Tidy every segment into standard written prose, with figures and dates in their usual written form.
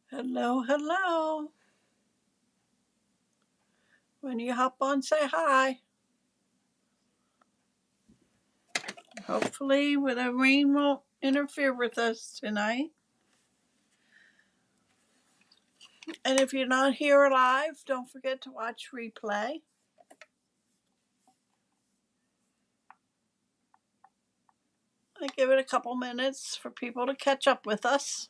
Hello, hello. When you hop on, say hi. Hopefully, the rain won't interfere with us tonight. And if you're not here live, don't forget to watch replay. I give it a couple minutes for people to catch up with us.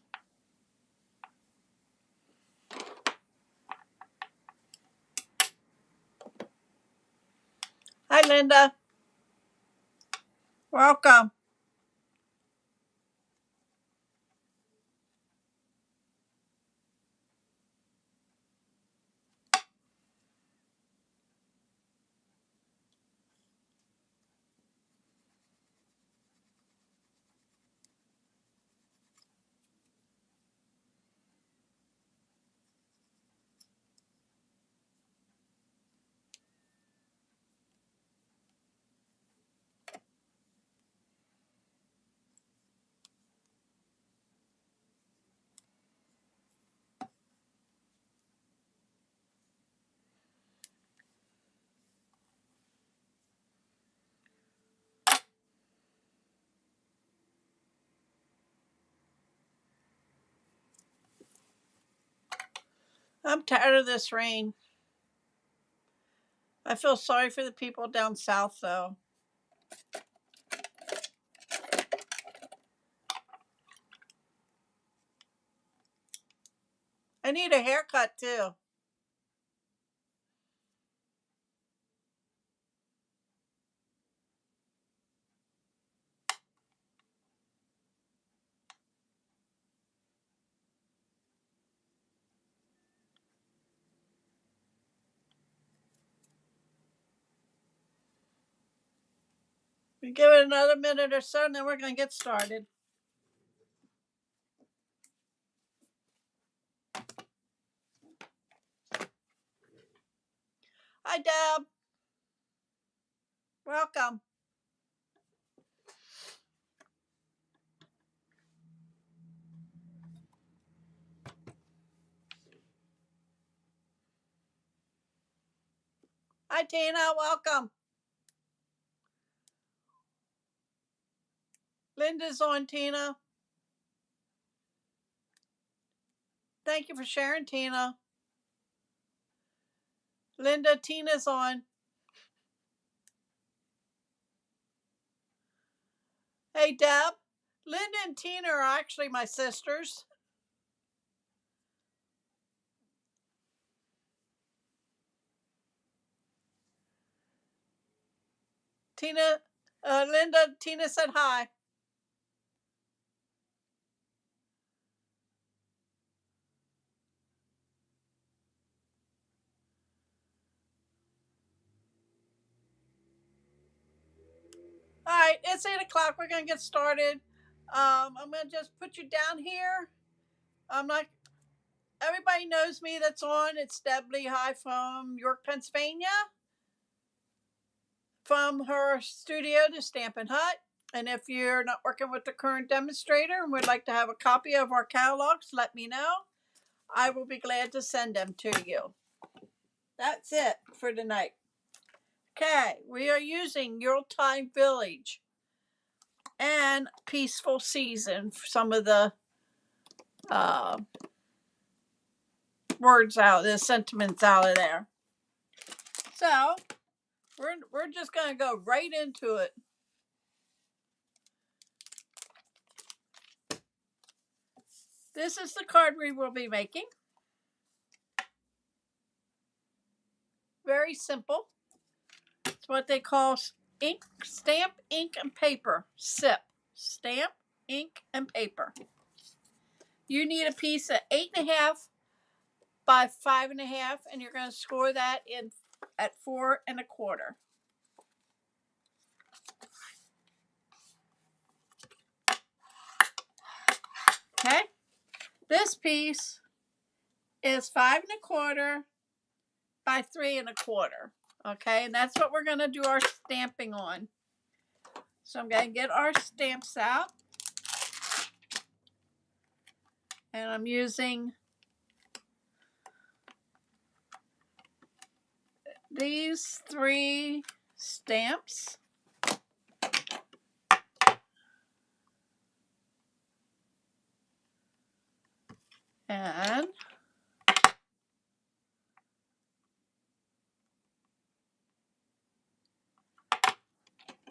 Hi, Linda. Welcome. I'm tired of this rain. I feel sorry for the people down south, though. I need a haircut, too. We give it another minute or so, and then we're going to get started. Hi, Deb. Welcome. Hi, Tina. Welcome. Linda's on, Tina. Thank you for sharing, Tina. Linda, Tina's on. Hey, Deb. Linda and Tina are actually my sisters. Linda, Tina said hi. All right, it's 8 o'clock. We're going to get started. I'm going to just put you down here. I'm not. Everybody knows me that's on. It's Deb Lehigh from York, Pennsylvania. From her studio to Stampin' Hut. And if you're not working with the current demonstrator and would like to have a copy of our catalogs, let me know. I will be glad to send them to you. That's it for tonight. Okay, we are using Yuletide Village and Peaceful Season for some of the words out, the sentiments out of there. So we're just gonna go right into it. This is the card we will be making. Very simple. It's what they call ink, stamp, ink, and paper. SIP. Stamp, ink, and paper. You need a piece of 8.5 by 5.5, and you're going to score that in at 4.25. Okay. This piece is 5.25 by 3.25. Okay, and that's what we're going to do our stamping on. So I'm going to get our stamps out. And I'm using these 3 stamps. And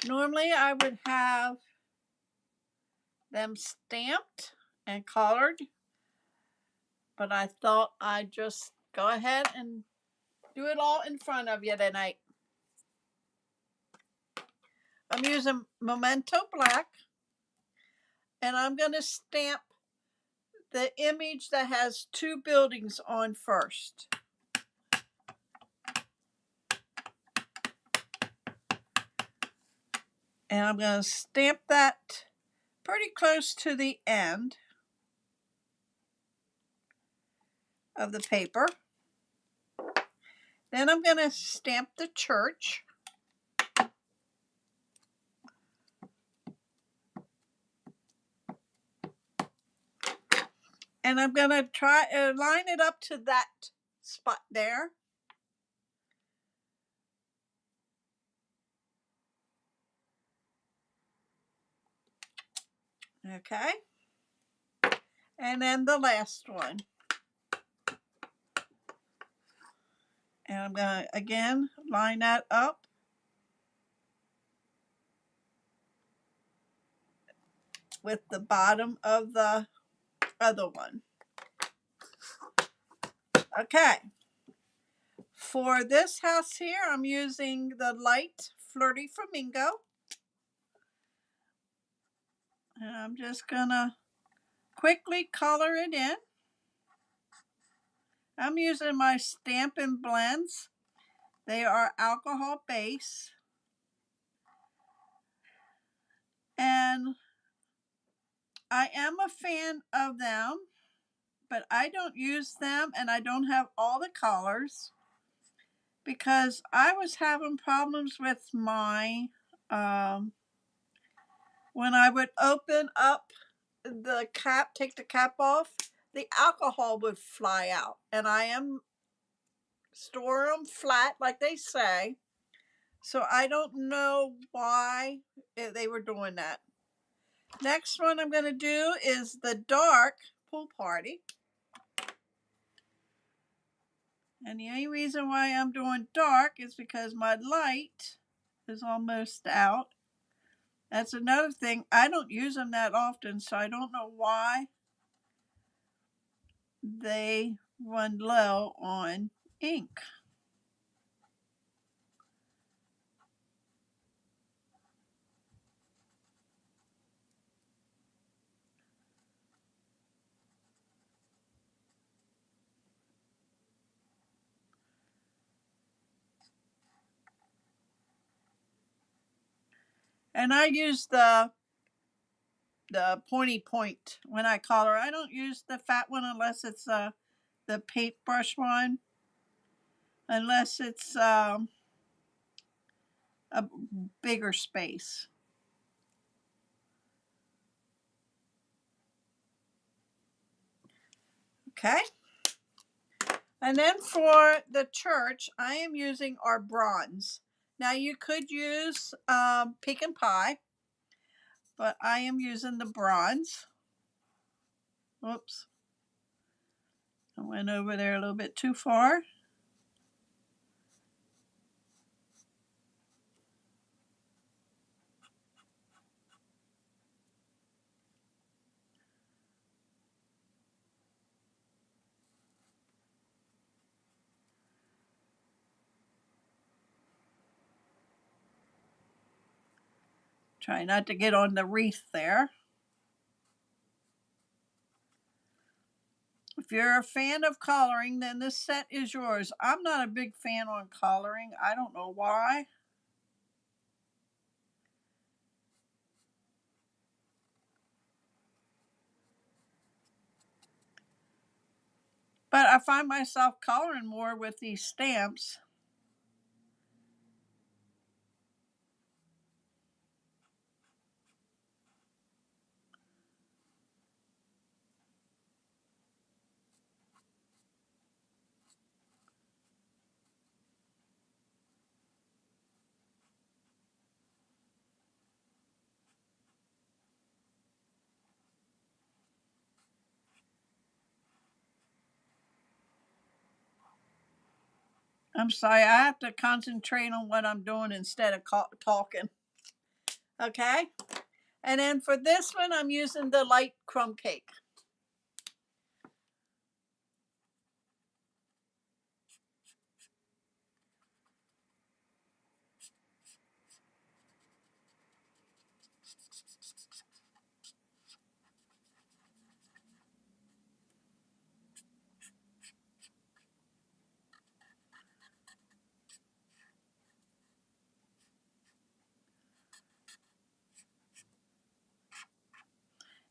normally I would have them stamped and colored, but I thought I'd just go ahead and do it all in front of you tonight. I'm using Memento Black, and I'm going to stamp the image that has 2 buildings on first. And I'm going to stamp that pretty close to the end of the paper. Then I'm going to stamp the church. And I'm going to try line it up to that spot there. Okay. And then the last one. And I'm going to, again, line that up with the bottom of the other one. Okay. For this house here, I'm using the light Flirty Flamingo. And I'm just going to quickly color it in. I'm using my Stampin' Blends. They are alcohol base. And I am a fan of them, but I don't use them and I don't have all the colors because I was having problems with my, when I would open up the cap, take the cap off, the alcohol would fly out. And I am store them flat like they say. So I don't know why they were doing that. Next one I'm going to do is the dark pool party. And the only reason why I'm doing dark is because my light is almost out. That's another thing. I don't use them that often, so I don't know why they run low on ink. And I use the pointy point when I color. I don't use the fat one unless it's the paintbrush one, unless it's a bigger space. Okay. And then for the church, I am using our bronze. Now you could use pecan pie, but I am using the bronze. Whoops. I went over there a little bit too far. Try not to get on the wreath there. If you're a fan of coloring, then this set is yours. I'm not a big fan on coloring. I don't know why. But I find myself coloring more with these stamps. I'm sorry, I have to concentrate on what I'm doing instead of talking. Okay? And then for this one, I'm using the light crumb cake.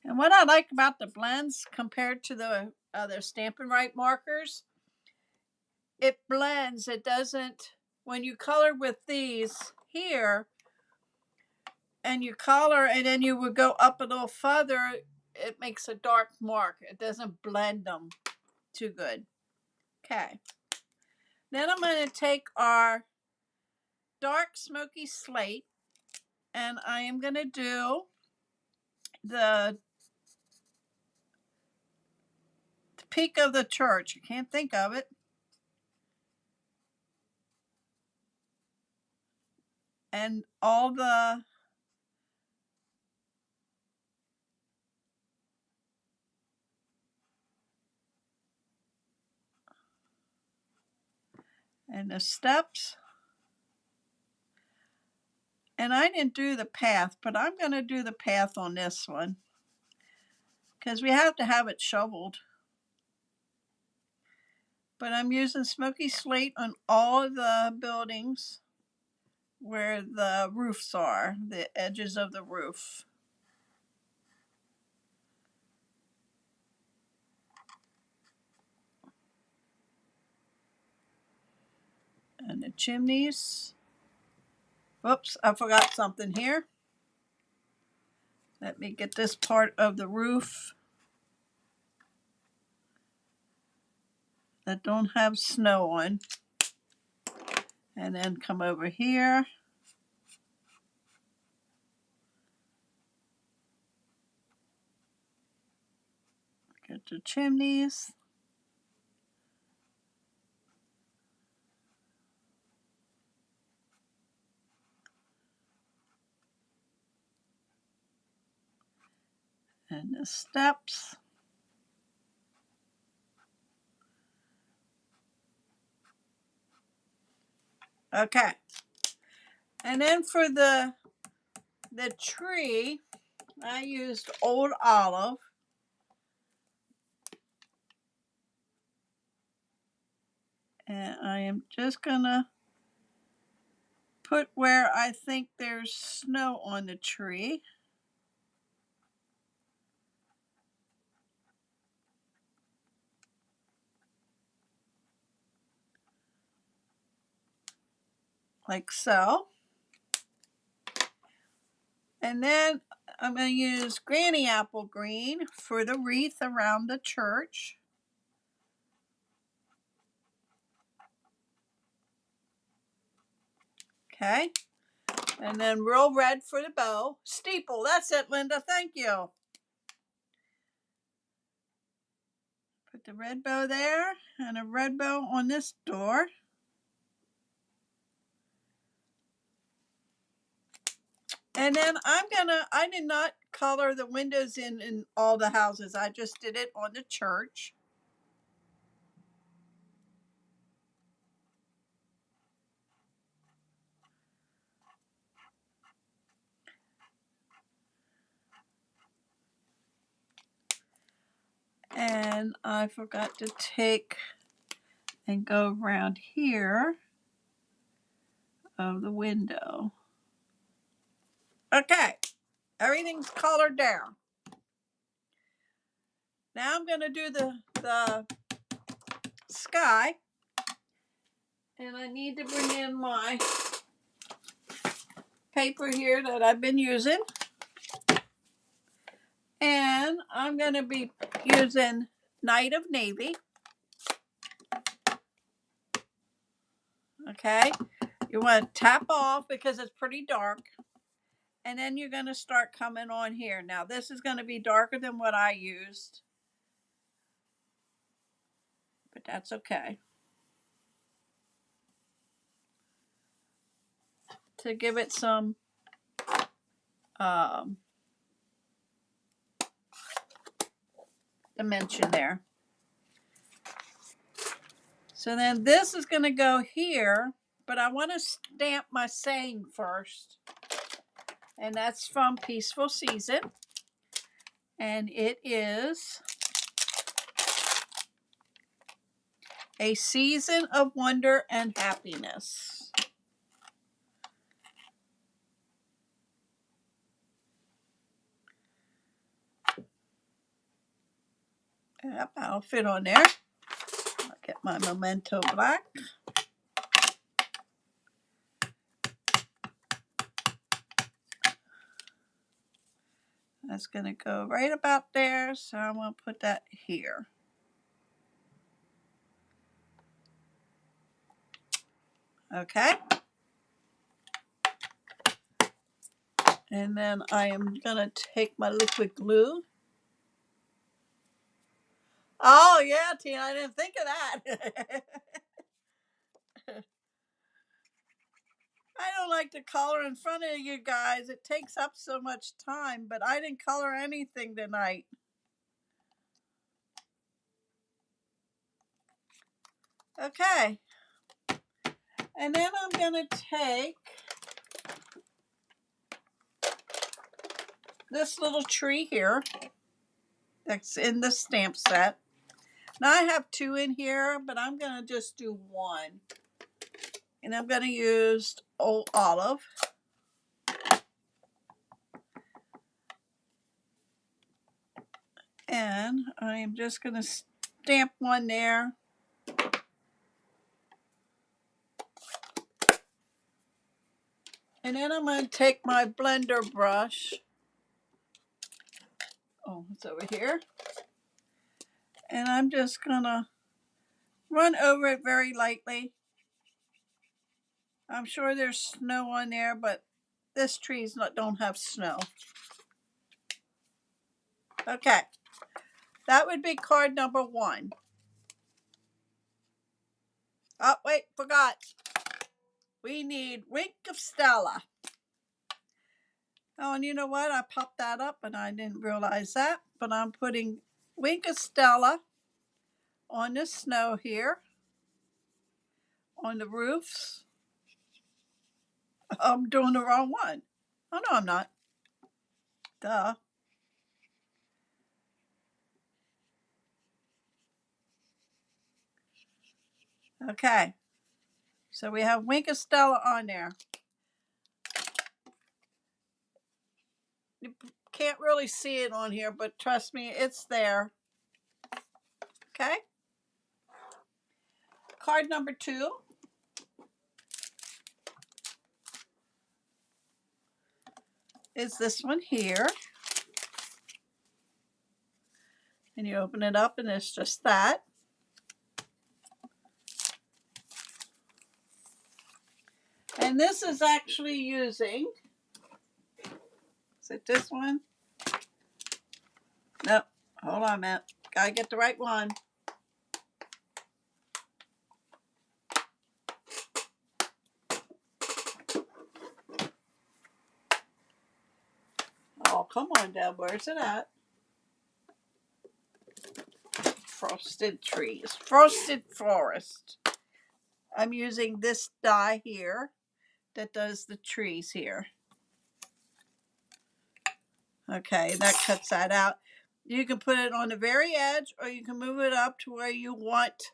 And what I like about the blends compared to the other Stampin' Right markers, it blends. It doesn't, when you color with these here, and you color and then you would go up a little further, it makes a dark mark. It doesn't blend them too good. Okay. Then I'm going to take our dark smoky slate and I am going to do the peak of the church. I can't think of it. And all the steps. And I didn't do the path, but I'm going to do the path on this one because we have to have it shoveled. But I'm using smoky slate on all of the buildings where the roofs are, the edges of the roof. And the chimneys. Whoops, I forgot something here. Let me get this part of the roof that don't have snow on. And then come over here. Get the chimneys. And the steps. Okay. And then for the tree, I used old olive. And I am just gonna put where I think there's snow on the tree. Like so. And then I'm going to use Granny Apple Green for the wreath around the church. Okay. And then real red for the bow. Steeple. That's it, Linda. Thank you. Put the red bow there and a red bow on this door. And then I did not color the windows in all the houses. I just did it on the church. And I forgot to take and go around here of the window. Okay, everything's colored down. Now I'm going to do the sky. And I need to bring in my paper here that I've been using. And I'm going to be using Night of Navy. Okay, you want to tap off because it's pretty dark. And then you're going to start coming on here. Now this is going to be darker than what I used. But that's okay. to give it some dimension there. So then this is going to go here, but I want to stamp my saying first. And that's from Peaceful Season. And it is a season of wonder and happiness. Yep, that'll fit on there. I'll get my Memento Black. That's going to go right about there, so I'm going to put that here. Okay. And then I am going to take my liquid glue. Oh, yeah, Tina, I didn't think of that. I don't like to color in front of you guys. It takes up so much time, but I didn't color anything tonight. Okay. And then I'm going to take this little tree here that's in the stamp set. Now I have 2 in here, but I'm going to just do 1. And I'm going to use Old Olive. And I'm just going to stamp 1 there. And then I'm going to take my blender brush. Oh, it's over here. And I'm just going to run over it very lightly. I'm sure there's snow on there, but this tree's don't have snow. Okay. That would be card number 1. Oh, wait, forgot. We need Wink of Stella. Oh, and you know what? I popped that up and I didn't realize that. But I'm putting Wink of Stella on the snow here, on the roofs. I'm doing the wrong one. Oh, no, I'm not. Duh. Okay. So we have Wink of Stella on there. You can't really see it on here, but trust me, it's there. Okay. Card number 2. Is this one here. And you open it up and it's just that. And this is actually using, is it this one? Nope. Hold on a minute. Gotta get the right one. Oh, come on, Deb. Where's it at? Frosted Trees. Frosted Forest. I'm using this die here that does the trees here. Okay, that cuts that out. You can put it on the very edge or you can move it up to where you want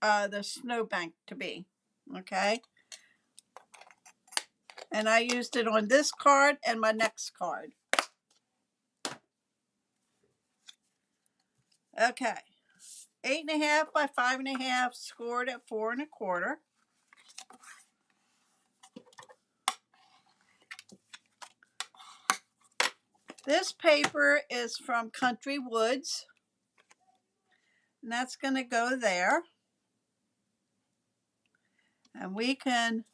the snowbank to be. Okay. And I used it on this card and my next card. Okay. 8.5 by 5.5, scored at 4 1/4. This paper is from Country Woods, and that's going to go there. And we can,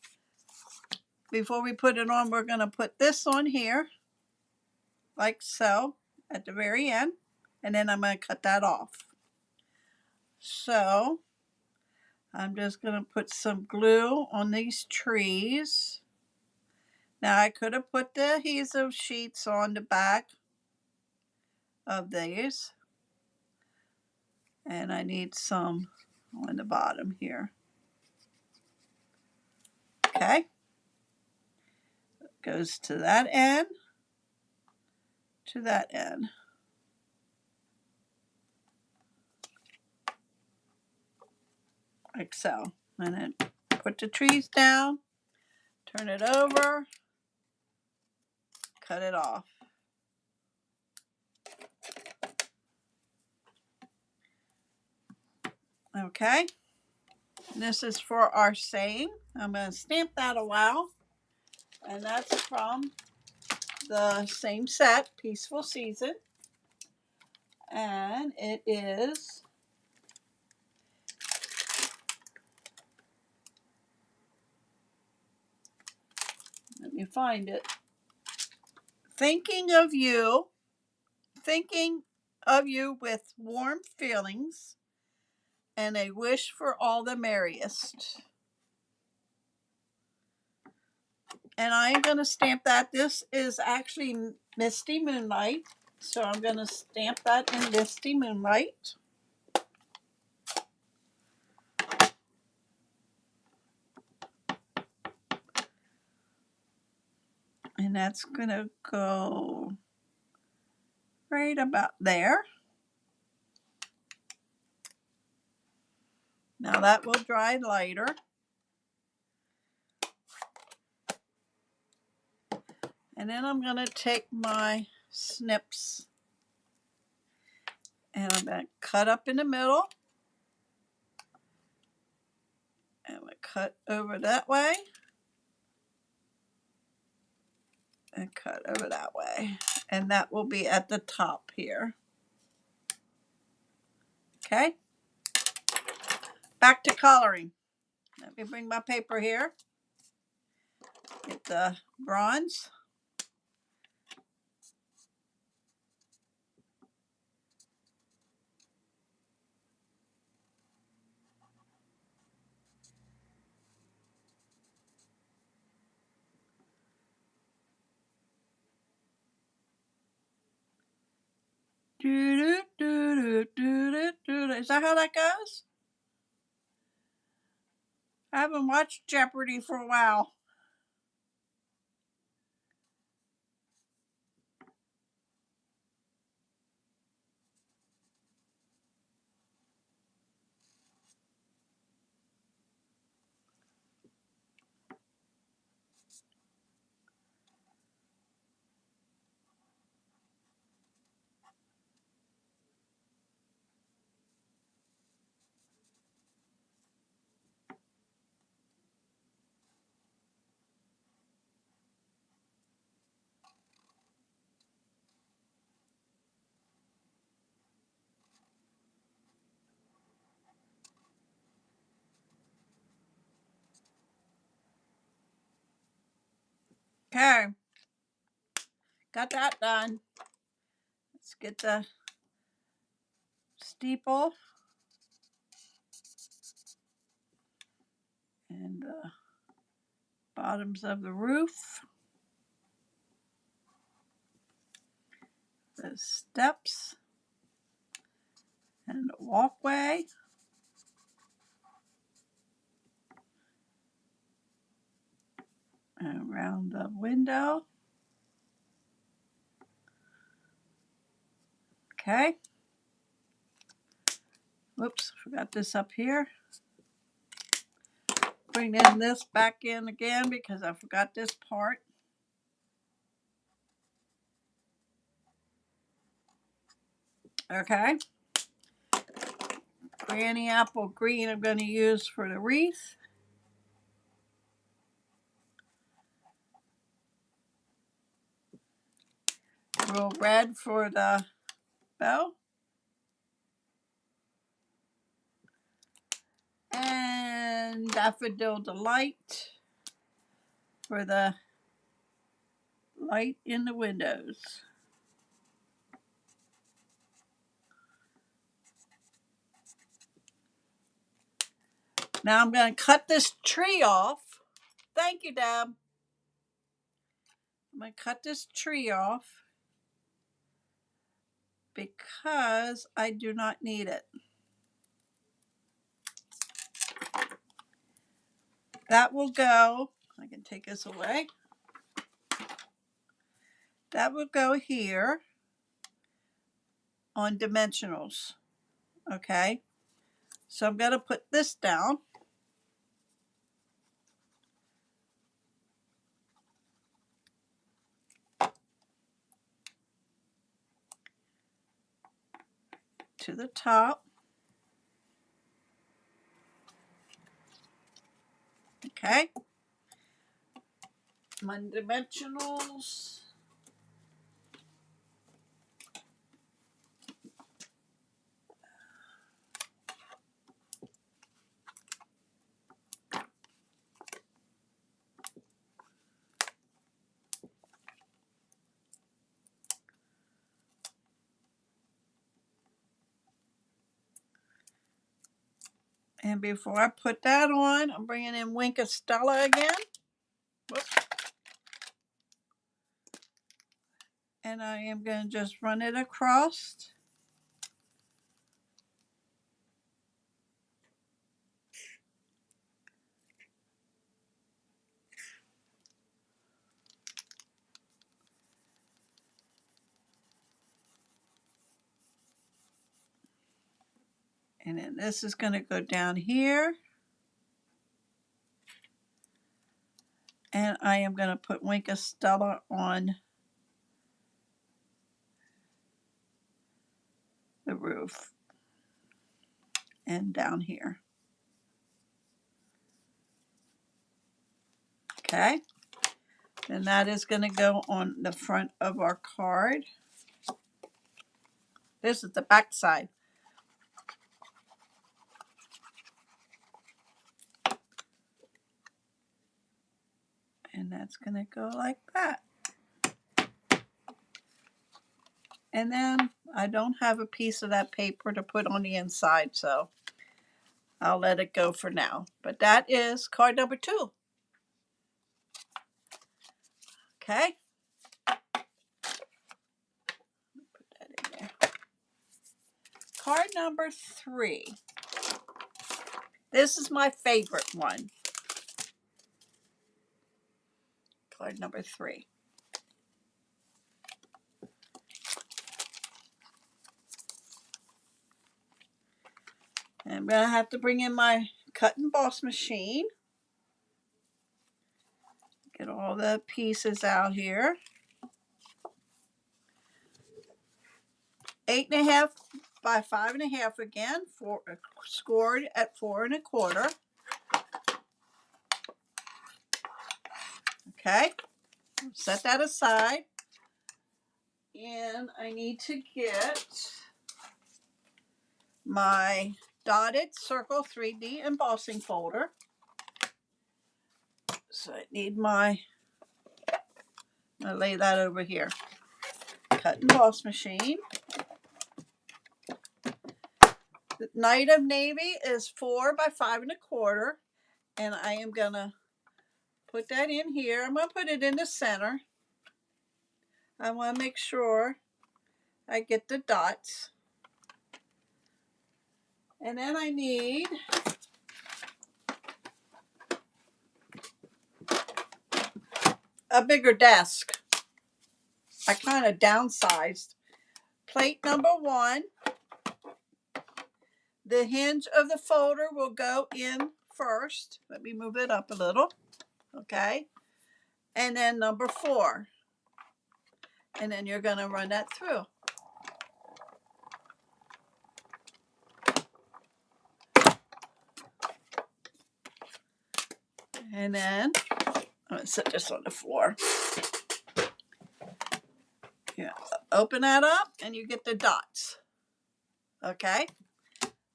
before we put it on, we're going to put this on here, like so, at the very end, and then I'm going to cut that off. So I'm just going to put some glue on these trees. Now I could have put the adhesive sheets on the back of these, and I need some on the bottom here. Okay, goes to that end, to that end. Like so. And then put the trees down, turn it over, cut it off. Okay, and this is for our saying. I'm going to stamp that a while, and that's from the same set, Peaceful Season, and it is let me find it. Thinking of you with warm feelings and a wish for all the merriest. And I'm going to stamp that. This is actually Misty Moonlight, so I'm going to stamp that in Misty Moonlight. And that's going to go right about there. Now that will dry lighter. And then I'm going to take my snips and I'm going to cut up in the middle. And I'm going to cut over that way. And cut over that way. And that will be at the top here. Okay. Back to coloring. Let me bring my paper here. Get the bronze. Is that how that goes? I haven't watched Jeopardy for a while. Okay. Got that done. Let's get the steeple and the bottoms of the roof. The steps and the walkway. And around the window. Okay. Whoops, forgot this up here. Bring in this back in again because I forgot this part. Okay. Granny apple green I'm going to use for the wreath. Real red for the bow. And Daffodil Delight for the light in the windows. Now I'm going to cut this tree off. Thank you, Deb. I'm going to cut this tree off because I do not need it. That will go, I can take this away. That will go here on dimensionals. Okay, so I'm going to put this down. To the top. Okay. My dimensionals. And before I put that on, I'm bringing in Winka Stella again. Whoops. And I am going to just run it across. And then this is going to go down here. And I am going to put Winka Stella on the roof and down here. Okay. And that is going to go on the front of our card. This is the back side. And that's going to go like that. And then I don't have a piece of that paper to put on the inside, so I'll let it go for now. But that is card number 2. Okay. Put that in there. Card number 3. This is my favorite one. Card number 3. And I'm going to have to bring in my cut and emboss machine. Get all the pieces out here. 8.5 by 5.5 again, scored at 4 1/4. Okay, set that aside. And I need to get my dotted circle 3D embossing folder. So I need I'll lay that over here. Cut and emboss machine. The Night of Navy is 4 by 5 1/4. And I am going to put that in here. I'm going to put it in the center. I want to make sure I get the dots. And then I need a bigger desk. I kind of downsized. Plate number 1. The hinge of the folder will go in first. Let me move it up a little. Okay. And then number 4. And then you're going to run that through. And then I'm going to set this on the floor. Yeah. Open that up and you get the dots. Okay.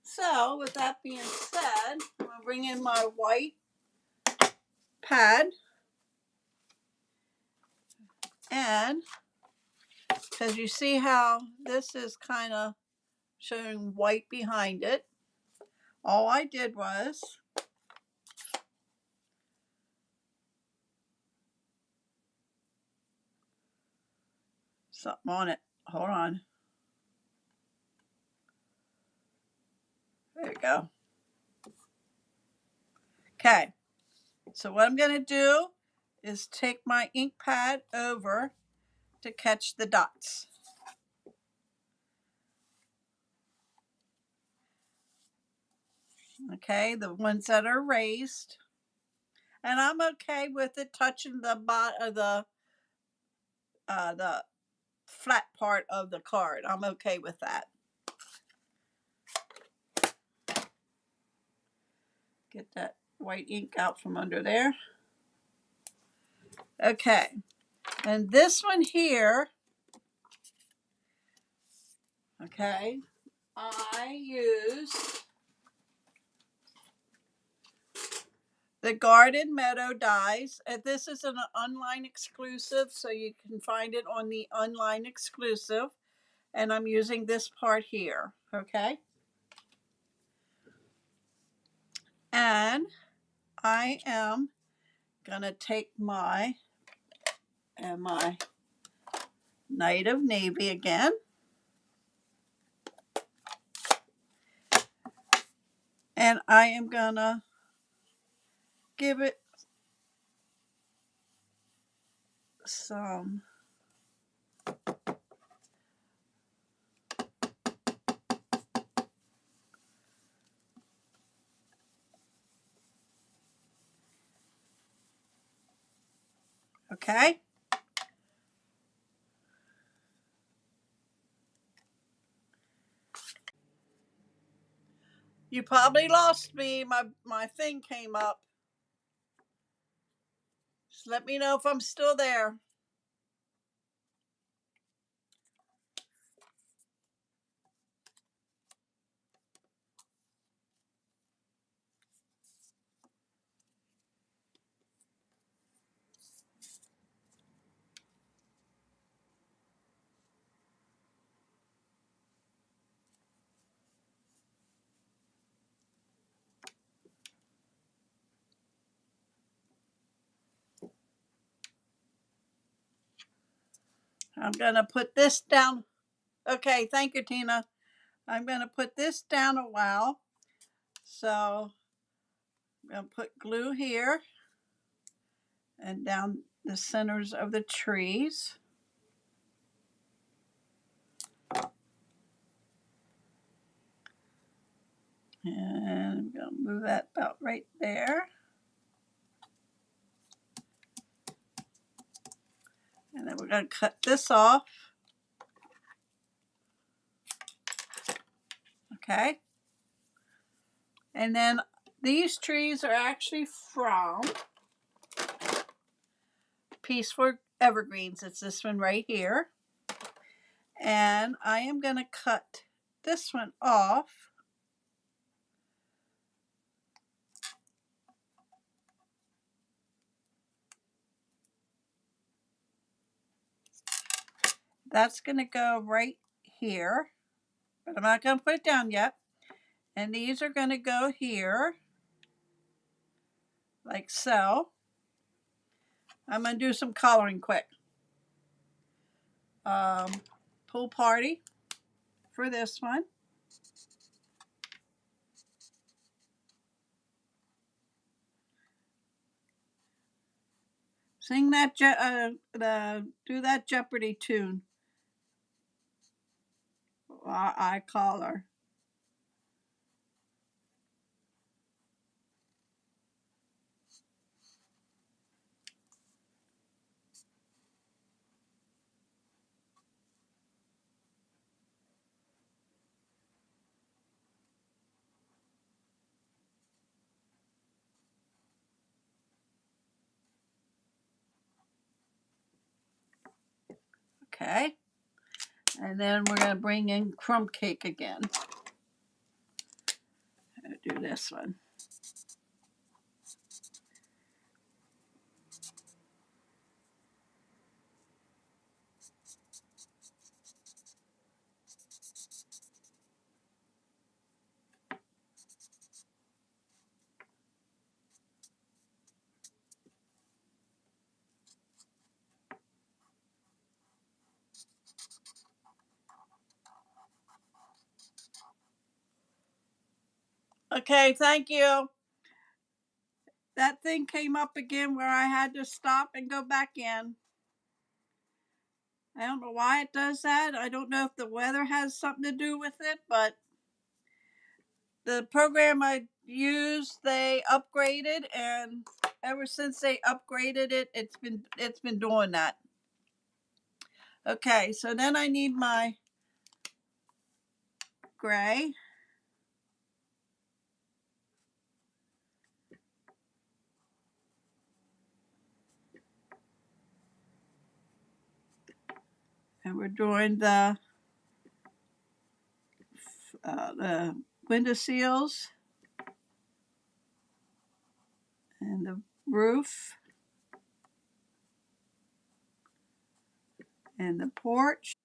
So with that being said, I'm going to bring in my white pad. And because you see how this is kind of showing white behind it, all I did was something on it. Hold on. There we go. Okay. So what I'm going to do is take my ink pad over to catch the dots. Okay, the ones that are raised. And I'm okay with it touching the bottom of the flat part of the card. I'm okay with that. Get that white ink out from under there. Okay, and this one here, okay, I use the Garden Meadow dies. And this is an online exclusive, so you can find it on the online exclusive. And I'm using this part here, okay? And I am gonna take my Night of Navy again. And I am gonna give it some okay. You probably lost me. My thing came up. Just let me know if I'm still there. I'm gonna put this down. Okay, thank you, Tina. I'm gonna put this down a while. So I'm gonna put glue here and down the centers of the trees. And I'm gonna move that about right there. And then we're gonna cut this off. Okay. And then these trees are actually from Peaceful Evergreens. It's this one right here. And I am going to cut this one off. That's going to go right here. But I'm not going to put it down yet. And these are going to go here. Like so. I'm going to do some coloring quick. Pool party for this one. Sing that, do that Jeopardy tune. I call her. Okay. And then we're going to bring in crumb cake again. Do this one. Okay, thank you. That thing came up again where I had to stop and go back in. I don't know why it does that. I don't know if the weather has something to do with it, but the program I used, they upgraded, and ever since they upgraded it, it's been doing that. Okay, so then I need my gray. And we're doing the window seals and the roof and the porch.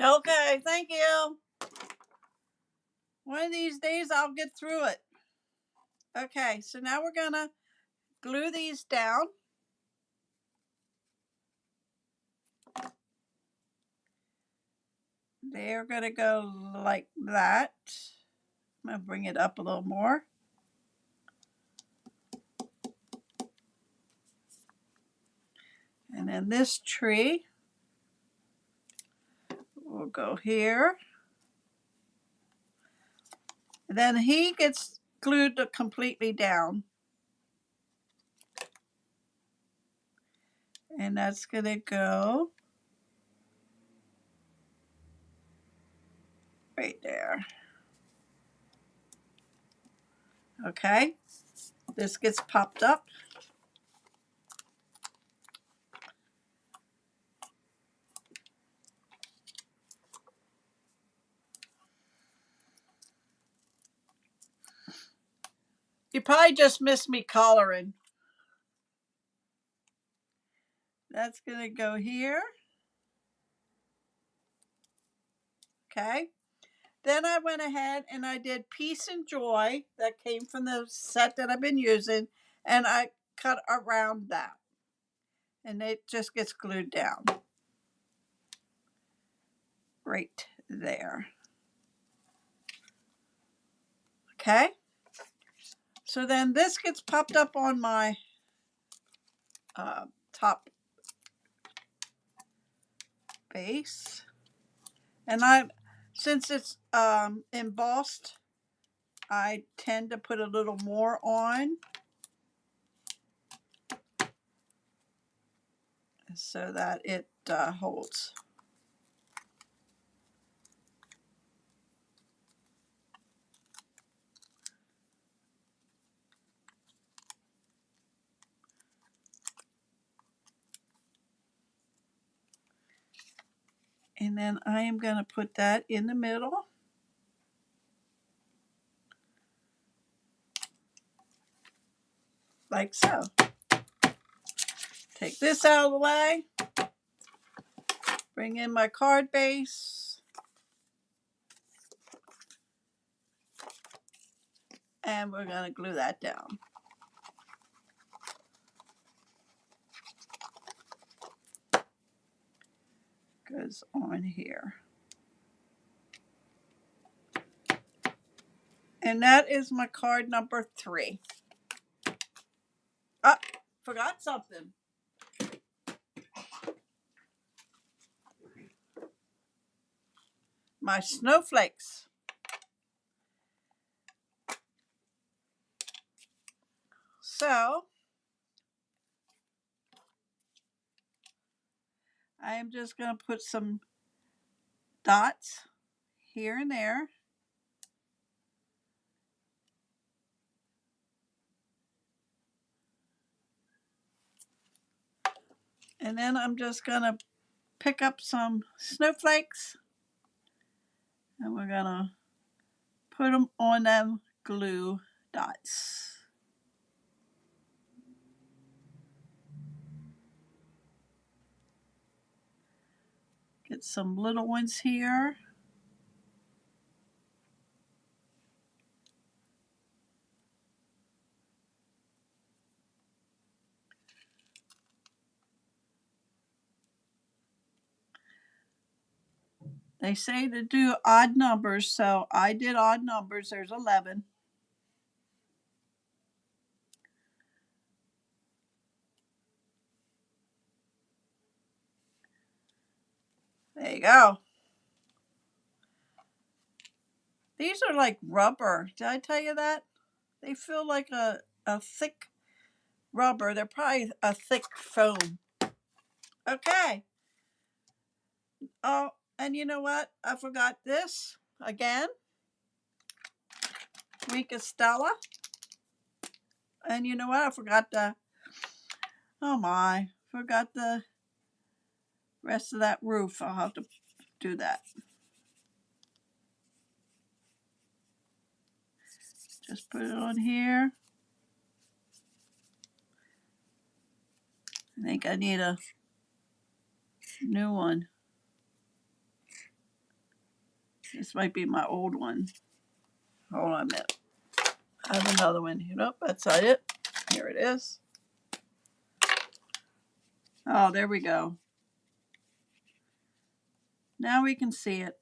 Okay, thank you. One of these days I'll get through it. Okay, so now we're gonna glue these down. They're gonna go like that. I'm gonna bring it up a little more. And then this tree will go here. And then he gets glued completely down. And that's gonna go right there. Okay, this gets popped up. You probably just missed me coloring. That's gonna go here. Okay. Then I went ahead and I did Peace and Joy that came from the set that I've been using, and I cut around that. And it just gets glued down. Right there. Okay. So then this gets popped up on my top base. And since it's embossed, I tend to put a little more on so that it holds. And then I am going to put that in the middle. Like so. Take this out of the way. Bring in my card base. And we're going to glue that down. Goes on here. And that is my card number 3. Ah, forgot something. My snowflakes. So I am just going to put some dots here and there. And then I'm just going to pick up some snowflakes and we're going to put them on them glue dots. Get some little ones here. They say to do odd numbers, so I did odd numbers. There's 11. There you go. These are like rubber. Did I tell you that? They feel like a thick rubber. They're probably a thick foam. Okay. Oh, and you know what? I forgot this again. Rika Stella. And you know what? I forgot the, oh my, forgot the rest of that roof. I'll have to do that. Just put it on here. I think I need a new one. This might be my old one. Hold on a minute. I have another one. Nope, that's not it. Here it is. Oh, there we go. Now we can see it.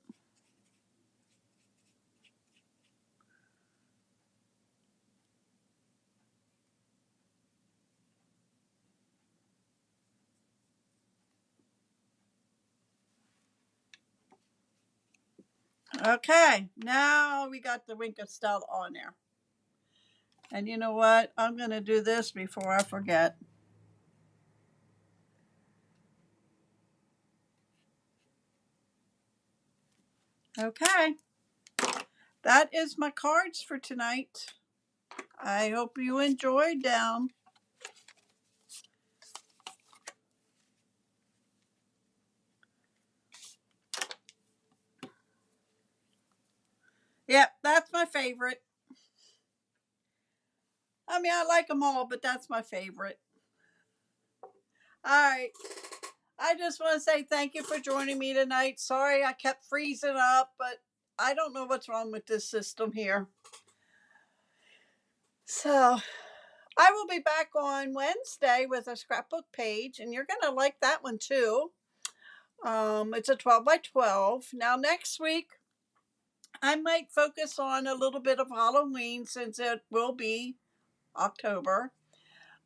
Okay, now we got the Winka Stella on there. And you know what? I'm going to do this before I forget. Okay, that is my cards for tonight. I hope you enjoyed them. Yep, that's my favorite. I mean, I like them all, but that's my favorite. All right. I just want to say thank you for joining me tonight. Sorry I kept freezing up, but I don't know what's wrong with this system here. So I will be back on Wednesday with a scrapbook page, and you're going to like that one too. It's a 12 by 12. Now, next week, I might focus on a little bit of Halloween since it will be October.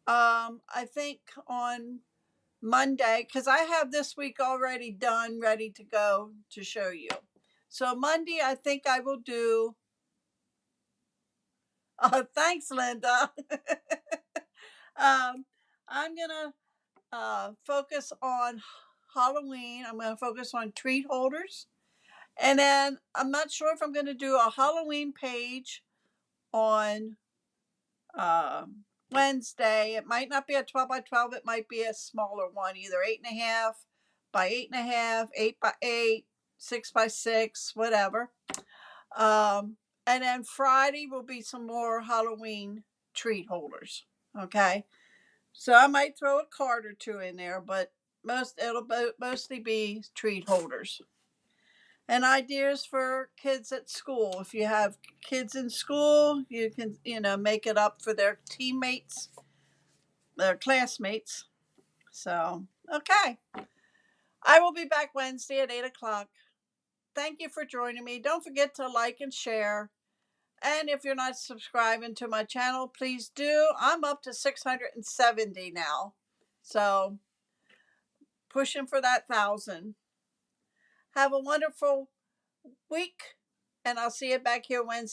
I think on Monday, because I have this week already done, ready to go to show you. So Monday, I think I will do. Oh, thanks, Linda. I'm gonna focus on Halloween. I'm gonna focus on treat holders, and then I'm not sure if I'm gonna do a Halloween page on Wednesday. It might not be a 12 by 12. It might be a smaller one, either 8.5 by 8.5, 8 by 8, 6 by 6, whatever. And then Friday will be some more Halloween treat holders. Okay. So I might throw a card or two in there, but it'll mostly be treat holders. And ideas for kids at school. If you have kids in school, you can, make it up for their teammates, their classmates. So, okay. I will be back Wednesday at 8 o'clock. Thank you for joining me. Don't forget to like and share. And if you're not subscribing to my channel, please do. I'm up to 670 now. So, pushing for that 1,000. Have a wonderful week, and I'll see you back here Wednesday.